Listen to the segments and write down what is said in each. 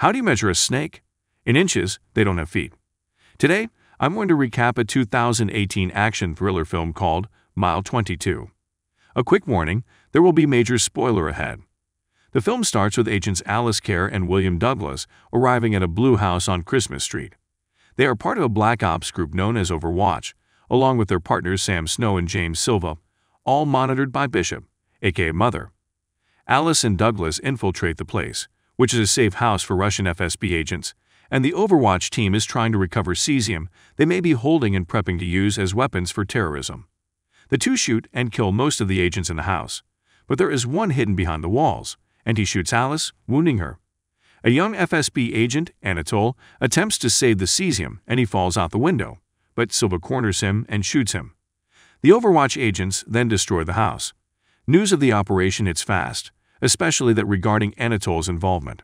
How do you measure a snake? In inches, they don't have feet. Today, I'm going to recap a 2018 action thriller film called Mile 22. A quick warning, there will be major spoiler ahead. The film starts with agents Alice Kerr and William Douglas arriving at a blue house on Christmas Street. They are part of a black ops group known as Overwatch, along with their partners Sam Snow and James Silva, all monitored by Bishop, aka Mother. Alice and Douglas infiltrate the place, which is a safe house for Russian FSB agents, and the Overwatch team is trying to recover cesium they may be holding and prepping to use as weapons for terrorism. The two shoot and kill most of the agents in the house, but there is one hidden behind the walls, and he shoots Alice, wounding her. A young FSB agent, Anatole, attempts to save the cesium and he falls out the window, but Silva corners him and shoots him. The Overwatch agents then destroy the house. News of the operation hits fast, especially that regarding Anatole's involvement.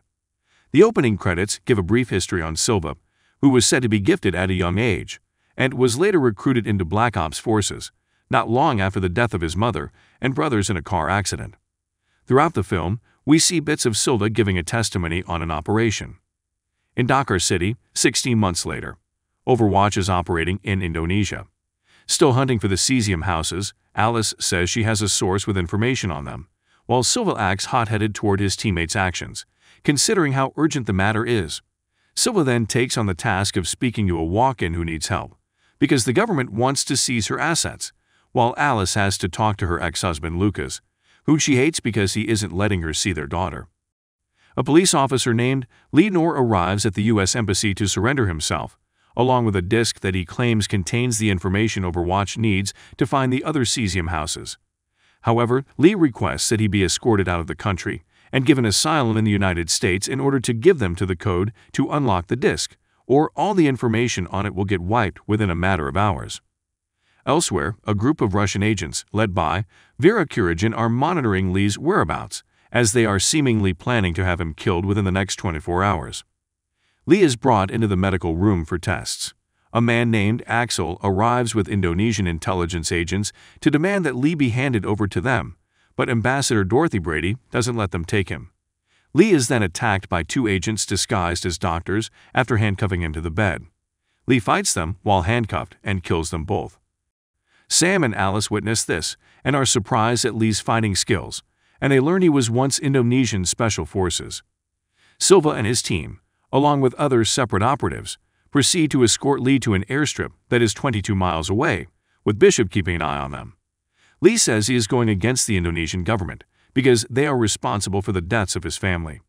The opening credits give a brief history on Silva, who was said to be gifted at a young age, and was later recruited into Black Ops forces, not long after the death of his mother and brothers in a car accident. Throughout the film, we see bits of Silva giving a testimony on an operation. In Dakar City, 16 months later, Overwatch is operating in Indonesia. Still hunting for the cesium houses, Alice says she has a source with information on them, while Silva acts hot-headed toward his teammates' actions, considering how urgent the matter is. Silva then takes on the task of speaking to a walk-in who needs help, because the government wants to seize her assets, while Alice has to talk to her ex-husband Lucas, who she hates because he isn't letting her see their daughter. A police officer named Lee Noor arrives at the U.S. Embassy to surrender himself, along with a disc that he claims contains the information Overwatch needs to find the other cesium houses. However, Lee requests that he be escorted out of the country and given asylum in the United States in order to give them to the code to unlock the disc, or all the information on it will get wiped within a matter of hours. Elsewhere, a group of Russian agents, led by Vera Kuragin, are monitoring Lee's whereabouts, as they are seemingly planning to have him killed within the next 24 hours. Lee is brought into the medical room for tests. A man named Axel arrives with Indonesian intelligence agents to demand that Lee be handed over to them, but Ambassador Dorothy Brady doesn't let them take him. Lee is then attacked by two agents disguised as doctors after handcuffing him to the bed. Lee fights them while handcuffed and kills them both. Sam and Alice witness this and are surprised at Lee's fighting skills, and they learn he was once Indonesian Special Forces. Silva and his team, along with other separate operatives, proceed to escort Lee to an airstrip that is 22 miles away, with Bishop keeping an eye on them. Lee says he is going against the Indonesian government because they are responsible for the deaths of his family.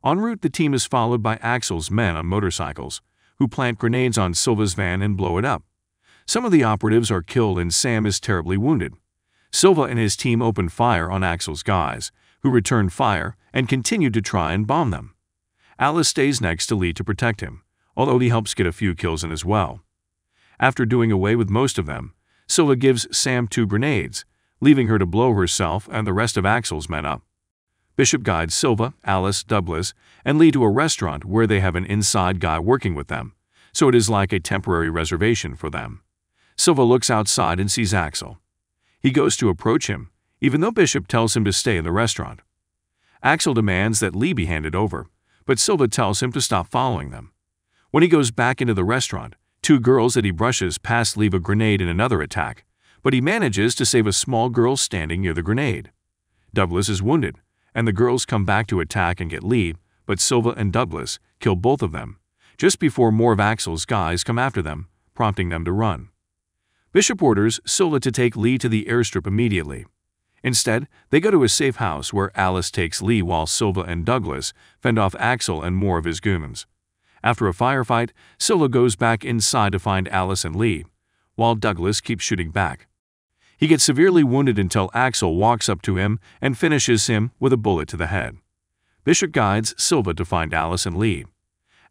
En route, the team is followed by Axel's men on motorcycles, who plant grenades on Silva's van and blow it up. Some of the operatives are killed and Sam is terribly wounded. Silva and his team open fire on Axel's guys, who return fire and continue to try and bomb them. Alice stays next to Lee to protect him, although he helps get a few kills in as well. After doing away with most of them, Silva gives Sam 2 grenades, leaving her to blow herself and the rest of Axel's men up. Bishop guides Silva, Alice, Douglas, and Lee to a restaurant where they have an inside guy working with them, so it is like a temporary reservation for them. Silva looks outside and sees Axel. He goes to approach him, even though Bishop tells him to stay in the restaurant. Axel demands that Lee be handed over, but Silva tells him to stop following them. When he goes back into the restaurant, 2 girls that he brushes past leave a grenade in another attack, but he manages to save a small girl standing near the grenade. Douglas is wounded, and the girls come back to attack and get Lee, but Silva and Douglas kill both of them, just before more of Axel's guys come after them, prompting them to run. Bishop orders Silva to take Lee to the airstrip immediately. Instead, they go to a safe house where Alice takes Lee while Silva and Douglas fend off Axel and more of his goons. After a firefight, Silva goes back inside to find Alice and Lee, while Douglas keeps shooting back. He gets severely wounded until Axel walks up to him and finishes him with a bullet to the head. Bishop guides Silva to find Alice and Lee.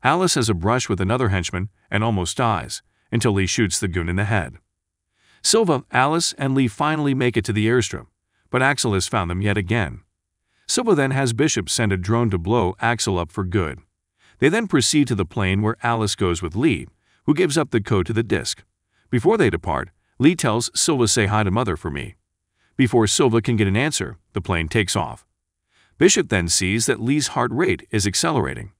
Alice has a brush with another henchman and almost dies, until Lee shoots the goon in the head. Silva, Alice, and Lee finally make it to the airstrip, but Axel has found them yet again. Silva then has Bishop send a drone to blow Axel up for good. They then proceed to the plane where Alice goes with Lee, who gives up the code to the disc. Before they depart, Lee tells Silva, "Say hi to Mother for me." Before Silva can get an answer, the plane takes off. Bishop then sees that Lee's heart rate is accelerating.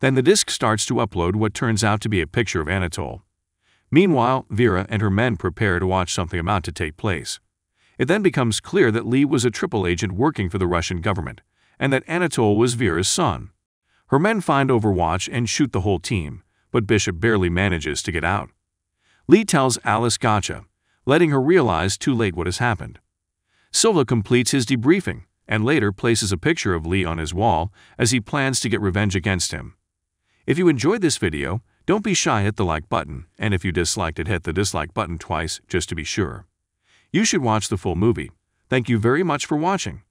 Then the disk starts to upload what turns out to be a picture of Anatole. Meanwhile, Vera and her men prepare to watch something about to take place. It then becomes clear that Lee was a triple agent working for the Russian government, and that Anatole was Vera's son. Her men find Overwatch and shoot the whole team, but Bishop barely manages to get out. Lee tells Alice gotcha, letting her realize too late what has happened. Silva completes his debriefing, and later places a picture of Lee on his wall as he plans to get revenge against him. If you enjoyed this video, don't be shy, hit the like button, and if you disliked it, hit the dislike button twice just to be sure. You should watch the full movie. Thank you very much for watching.